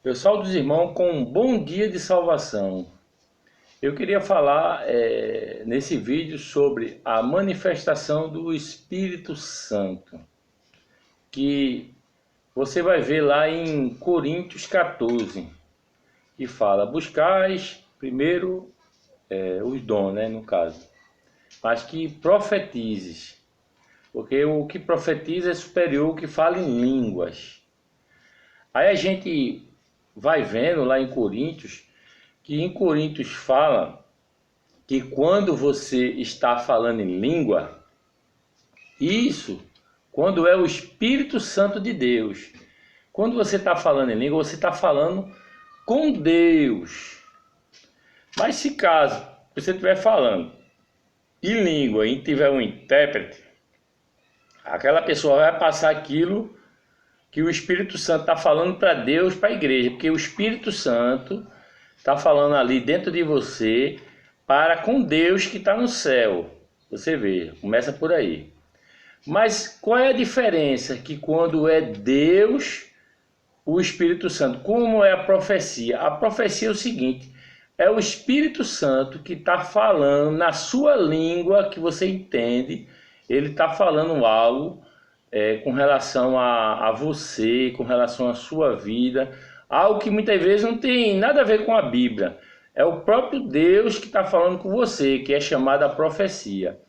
Eu saúdo os irmãos com um bom dia de salvação. Eu queria falar nesse vídeo sobre a manifestação do Espírito Santo, que você vai ver lá em Coríntios 14, que fala: buscais primeiro os dons, né, no caso, mas que profetizes, porque o que profetiza é superior ao que fala em línguas. Aí a gente vai vendo lá em Coríntios, que em Coríntios fala que quando você está falando em língua, isso, quando é o Espírito Santo de Deus. Quando você está falando em língua, você está falando com Deus. Mas se caso você estiver falando em língua e tiver um intérprete, aquela pessoa vai passar aquilo que o Espírito Santo está falando para Deus, para a igreja, porque o Espírito Santo está falando ali dentro de você para com Deus que está no céu. Você vê, começa por aí. Mas qual é a diferença? Que quando é Deus, o Espírito Santo, como é a profecia? A profecia é o seguinte: é o Espírito Santo que está falando na sua língua que você entende. Ele está falando algo com relação a você, com relação à sua vida, algo que muitas vezes não tem nada a ver com a Bíblia. É o próprio Deus que está falando com você, que é chamada profecia.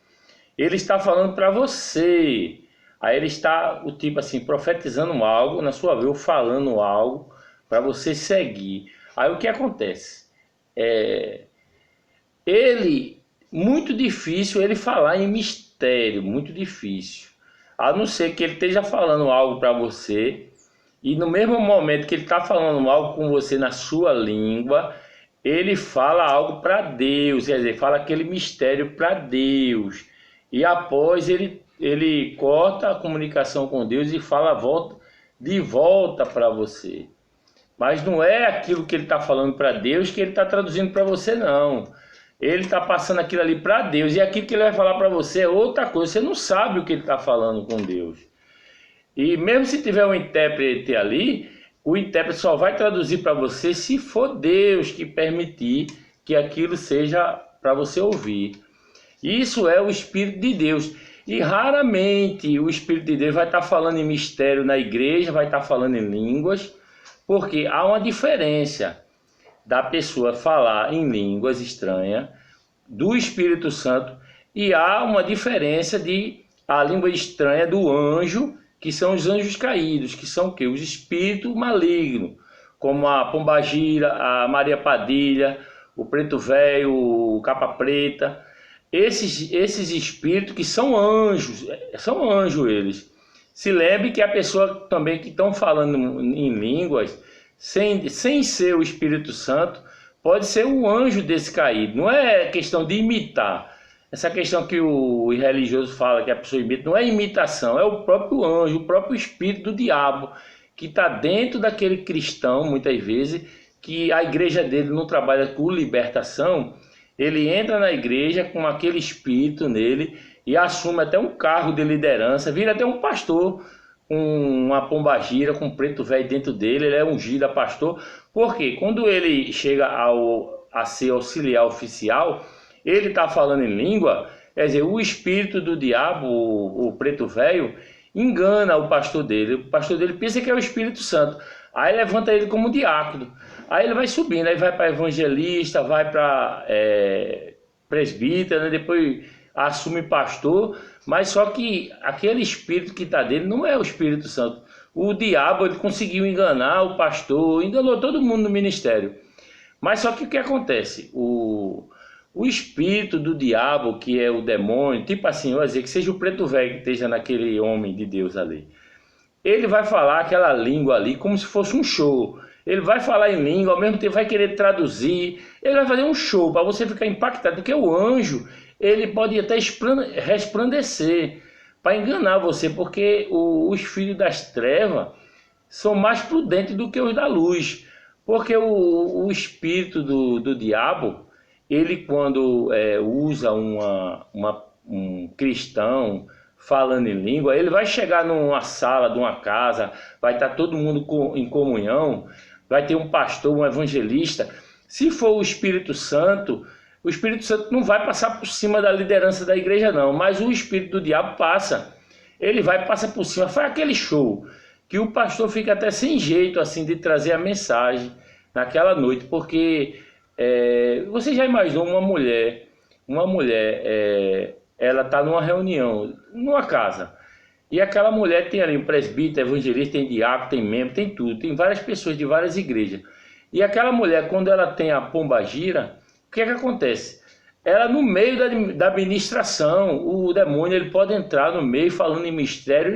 Ele está falando para você. Aí ele está, o tipo assim, profetizando algo, na sua vez, falando algo para você seguir. Aí o que acontece? Muito difícil ele falar em mistério, muito difícil. A não ser que ele esteja falando algo para você e no mesmo momento que ele está falando algo com você na sua língua, ele fala algo para Deus, quer dizer, fala aquele mistério para Deus. E após ele corta a comunicação com Deus e fala de volta para você. Mas não é aquilo que ele está falando para Deus que ele está traduzindo para você, não. Ele está passando aquilo ali para Deus e aquilo que ele vai falar para você é outra coisa. Você não sabe o que ele está falando com Deus. E mesmo se tiver um intérprete ali, o intérprete só vai traduzir para você se for Deus que permitir que aquilo seja para você ouvir. Isso é o Espírito de Deus. E raramente o Espírito de Deus vai estar falando em mistério na igreja, vai estar falando em línguas, porque há uma diferença da pessoa falar em línguas estranhas, do Espírito Santo, e há uma diferença de a língua estranha do anjo, que são os anjos caídos, que são o quê? Os espíritos malignos, como a Pombagira, a Maria Padilha, o Preto Velho, o Capa Preta, esses espíritos que são anjos eles. Se lembre que a pessoa também que estão falando em línguas, sem ser o Espírito Santo, pode ser o anjo desse caído. Não é questão de imitar. Essa questão que o religioso fala que a pessoa imita, não é imitação, é o próprio anjo, o próprio espírito do diabo, que está dentro daquele cristão, muitas vezes, que a igreja dele não trabalha com libertação. Ele entra na igreja com aquele espírito nele e assume até um cargo de liderança, vira até um pastor, com uma pombagira, com um preto velho dentro dele, ele é ungido a pastor. Porque quando ele chega a ser auxiliar oficial, ele está falando em língua, quer dizer, o espírito do diabo, o preto velho, engana o pastor dele pensa que é o Espírito Santo, aí levanta ele como diácono, aí ele vai subindo, aí vai para evangelista, vai para presbítero, né? Depois assume pastor, mas só que aquele espírito que está dele não é o Espírito Santo. O diabo, ele conseguiu enganar o pastor, enganou todo mundo no ministério. Mas só que o que acontece? O espírito do diabo, que é o demônio, tipo assim, eu vou dizer que seja o preto velho que esteja naquele homem de Deus ali, ele vai falar aquela língua ali como se fosse um show. Ele vai falar em língua, ao mesmo tempo vai querer traduzir, ele vai fazer um show para você ficar impactado, porque o anjo, ele pode até resplandecer para enganar você, porque os filhos das trevas são mais prudentes do que os da luz, porque o espírito do diabo, ele quando usa um cristão falando em língua, ele vai chegar numa sala de uma casa, vai estar todo mundo em comunhão, vai ter um pastor, um evangelista. Se for o Espírito Santo não vai passar por cima da liderança da igreja não, mas o espírito do diabo passa. Ele vai passar por cima. Foi aquele show que o pastor fica até sem jeito assim de trazer a mensagem naquela noite, porque você já imaginou uma mulher, ela está numa reunião, numa casa, e aquela mulher tem ali um presbítero, evangelista, tem diácono, tem membro, tem tudo, tem várias pessoas de várias igrejas. E aquela mulher, quando ela tem a pombagira, o que é que acontece? Ela no meio da administração, o demônio ele pode entrar no meio falando em mistério,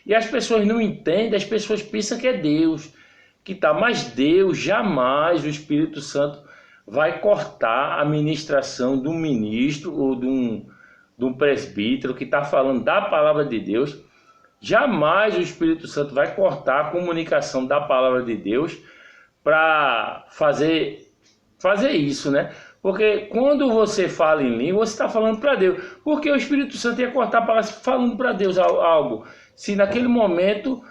e as pessoas não entendem, as pessoas pensam que é Deus que está, mas Deus jamais, o Espírito Santo vai cortar a ministração de um ministro ou de um presbítero que está falando da palavra de Deus. Jamais o Espírito Santo vai cortar a comunicação da palavra de Deus para fazer isso, né? Porque quando você fala em língua, você está falando para Deus. Porque o Espírito Santo ia cortar a palavra falando para Deus algo. Se naquele momento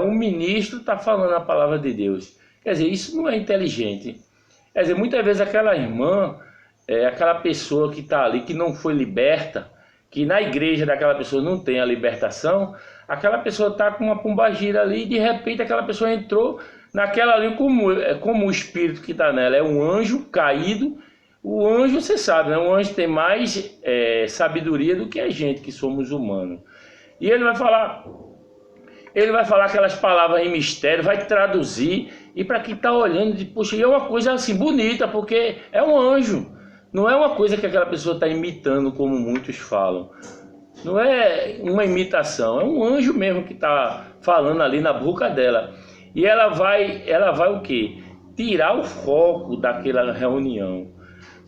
um ministro está falando a palavra de Deus. Quer dizer, isso não é inteligente. Quer dizer, muitas vezes aquela irmã, aquela pessoa que está ali, que não foi liberta, que na igreja daquela pessoa não tem a libertação, aquela pessoa está com uma pombagira ali e de repente aquela pessoa entrou naquela ali, como o espírito que está nela é um anjo caído. O anjo, você sabe, né? O anjo tem mais sabedoria do que a gente, que somos humanos. E ele vai falar aquelas palavras em mistério, vai traduzir, e para quem está olhando, poxa, é uma coisa assim bonita, porque é um anjo. Não é uma coisa que aquela pessoa está imitando, como muitos falam. Não é uma imitação, é um anjo mesmo que está falando ali na boca dela. E ela vai o quê? Tirar o foco daquela reunião.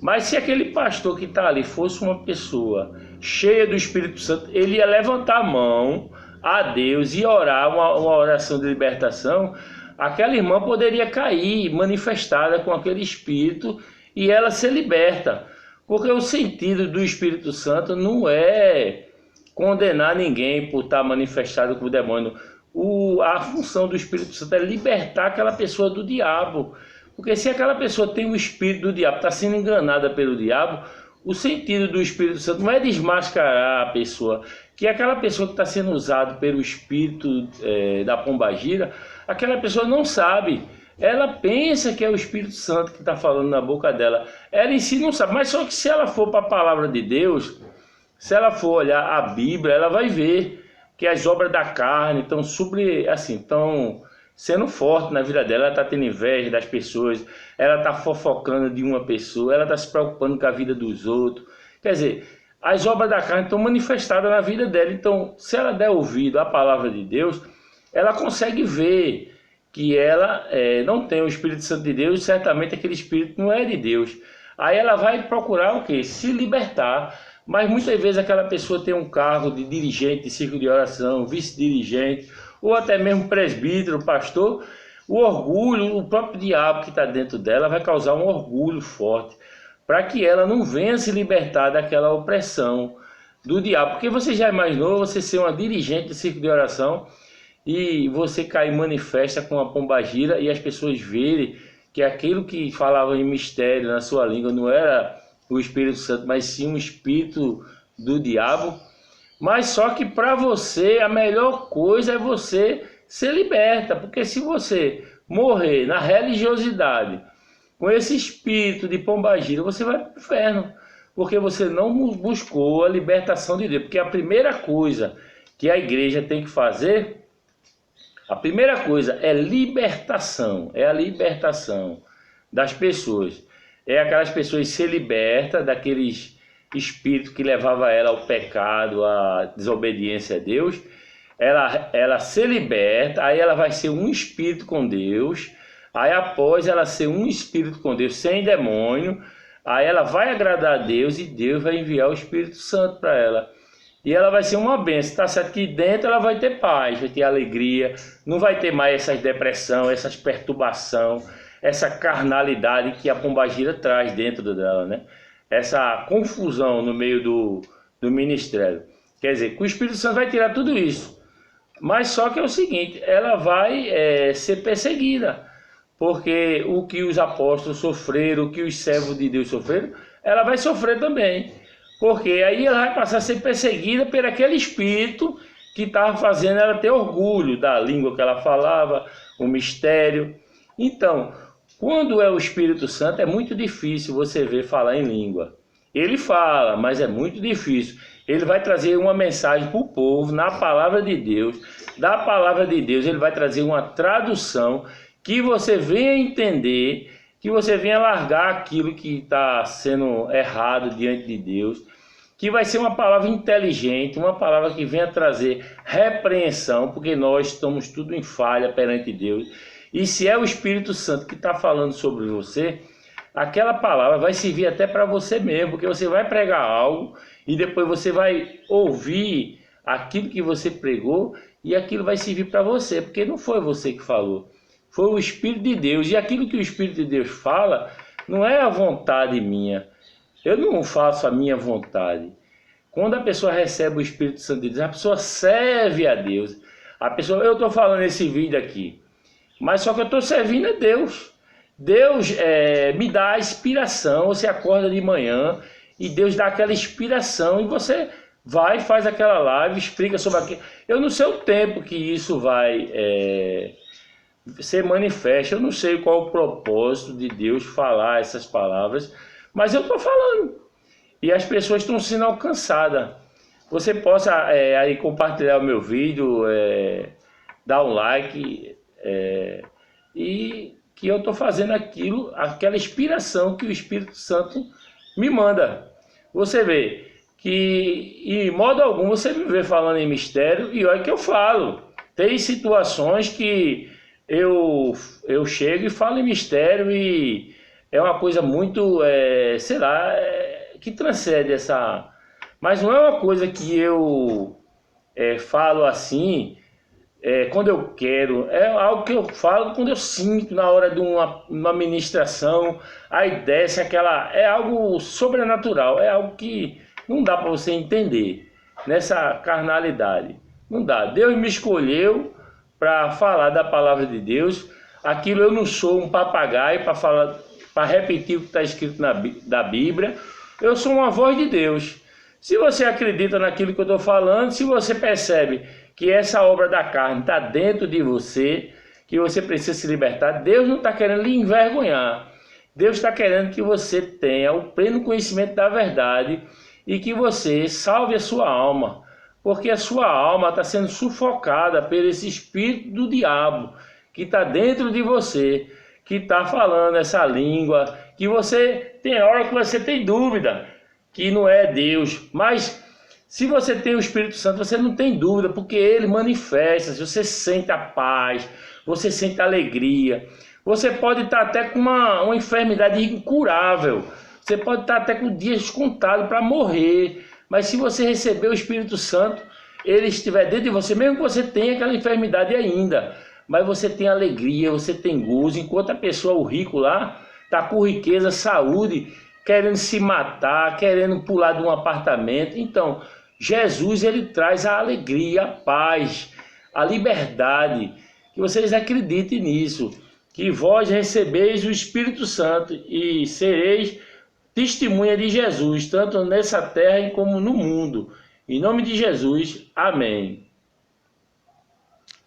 Mas se aquele pastor que está ali fosse uma pessoa cheia do Espírito Santo, ele ia levantar a mão a Deus e orar uma oração de libertação. Aquela irmã poderia cair manifestada com aquele Espírito e ela ser liberta. Porque o sentido do Espírito Santo não é condenar ninguém por estar manifestado com o demônio. A função do Espírito Santo é libertar aquela pessoa do diabo. Porque se aquela pessoa tem o espírito do diabo, está sendo enganada pelo diabo, o sentido do Espírito Santo não é desmascarar a pessoa, que aquela pessoa que está sendo usada pelo espírito da pombagira, aquela pessoa não sabe. Ela pensa que é o Espírito Santo que está falando na boca dela. Ela em si não sabe, mas só que se ela for para a palavra de Deus, se ela for olhar a Bíblia, ela vai ver que as obras da carne estão sendo forte na vida dela. Ela está tendo inveja das pessoas, ela está fofocando de uma pessoa, ela está se preocupando com a vida dos outros. Quer dizer, as obras da carne estão manifestadas na vida dela. Então, se ela der ouvido à palavra de Deus, ela consegue ver que ela não tem o Espírito Santo de Deus, e certamente aquele Espírito não é de Deus. Aí ela vai procurar o quê? Se libertar. Mas muitas vezes aquela pessoa tem um cargo de dirigente de círculo de oração, vice-dirigente, ou até mesmo presbítero, pastor. O orgulho, o próprio diabo que está dentro dela vai causar um orgulho forte, para que ela não venha se libertar daquela opressão do diabo. Porque você já imaginou você ser uma dirigente de círculo de oração e você cair manifesta com a pombagira e as pessoas verem que aquilo que falava em mistério na sua língua não era o Espírito Santo, mas sim um espírito do diabo. Mas só que para você a melhor coisa é você ser liberta, porque se você morrer na religiosidade com esse espírito de pombagira, você vai para o inferno, porque você não buscou a libertação de Deus. Porque a primeira coisa que a igreja tem que fazer, a primeira coisa é libertação, é a libertação das pessoas. É aquelas pessoas ser libertas daqueles espíritos que levava ela ao pecado, à desobediência a Deus. Ela ser liberta, aí ela vai ser um espírito com Deus. Aí após ela ser um espírito com Deus, sem demônio, aí ela vai agradar a Deus e Deus vai enviar o Espírito Santo para ela. E ela vai ser uma bênção, tá certo que dentro ela vai ter paz, vai ter alegria, não vai ter mais essas depressão, essas perturbação, essa carnalidade que a pombagira traz dentro dela, né? Essa confusão no meio do ministério. Quer dizer, que o Espírito Santo vai tirar tudo isso. Mas só que é o seguinte, ela vai ser perseguida. porque o que os apóstolos sofreram, o que os servos de Deus sofreram, ela vai sofrer também. Porque aí ela vai passar a ser perseguida por aquele espírito que estava fazendo ela ter orgulho da língua que ela falava, o mistério. Então, quando é o Espírito Santo, é muito difícil você ver falar em língua. Ele fala, mas é muito difícil. Ele vai trazer uma mensagem para o povo, na palavra de Deus. Da palavra de Deus, ele vai trazer uma tradução que você venha entender, que você venha largar aquilo que está sendo errado diante de Deus, que vai ser uma palavra inteligente, uma palavra que venha trazer repreensão, porque nós estamos tudo em falha perante Deus. E se é o Espírito Santo que está falando sobre você, aquela palavra vai servir até para você mesmo, porque você vai pregar algo e depois você vai ouvir aquilo que você pregou e aquilo vai servir para você, porque não foi você que falou, foi o Espírito de Deus. E aquilo que o Espírito de Deus fala não é a vontade minha, eu não faço a minha vontade. Quando a pessoa recebe o Espírito Santo de Deus, a pessoa serve a Deus. Eu estou falando esse vídeo aqui, mas só que eu estou servindo a Deus. Deus me dá a inspiração. Você acorda de manhã e Deus dá aquela inspiração e você vai, faz aquela live, explica sobre aquilo. Eu não sei o tempo que isso vai ser manifesto. Eu não sei qual o propósito de Deus falar essas palavras, mas eu estou falando. E as pessoas estão sendo alcançadas. Você possa aí compartilhar o meu vídeo, dar um like, e que eu estou fazendo aquela inspiração que o Espírito Santo me manda. Você vê que, em modo algum, você me vê falando em mistério, e olha que eu falo. Tem situações que eu chego e falo em mistério, e é uma coisa muito, sei lá, que transcende essa... Mas não é uma coisa que eu falo assim... quando eu quero, é algo que eu falo quando eu sinto na hora de uma ministração, aí desce aquela, é algo sobrenatural, é algo que não dá para você entender nessa carnalidade, não dá. Deus me escolheu para falar da palavra de Deus, aquilo eu não sou um papagaio para falar, para repetir o que está escrito da Bíblia, eu sou uma voz de Deus. Se você acredita naquilo que eu estou falando, se você percebe que essa obra da carne está dentro de você, que você precisa se libertar, Deus não está querendo lhe envergonhar. Deus está querendo que você tenha o pleno conhecimento da verdade e que você salve a sua alma, porque a sua alma está sendo sufocada por esse espírito do diabo que está dentro de você, que está falando essa língua, que você tem hora que você tem dúvida que não é Deus, mas se você tem o Espírito Santo, você não tem dúvida, porque ele manifesta. Se você sente a paz, você sente a alegria, você pode estar até com uma enfermidade incurável, você pode estar até com dias contados para morrer, mas se você receber o Espírito Santo, ele estiver dentro de você, mesmo que você tenha aquela enfermidade ainda, mas você tem alegria, você tem gozo, enquanto a pessoa, o rico lá, está com riqueza, saúde, querendo se matar, querendo pular de um apartamento. Então, Jesus, ele traz a alegria, a paz, a liberdade, que vocês acreditem nisso, que vós recebeis o Espírito Santo e sereis testemunha de Jesus, tanto nessa terra como no mundo. Em nome de Jesus, amém.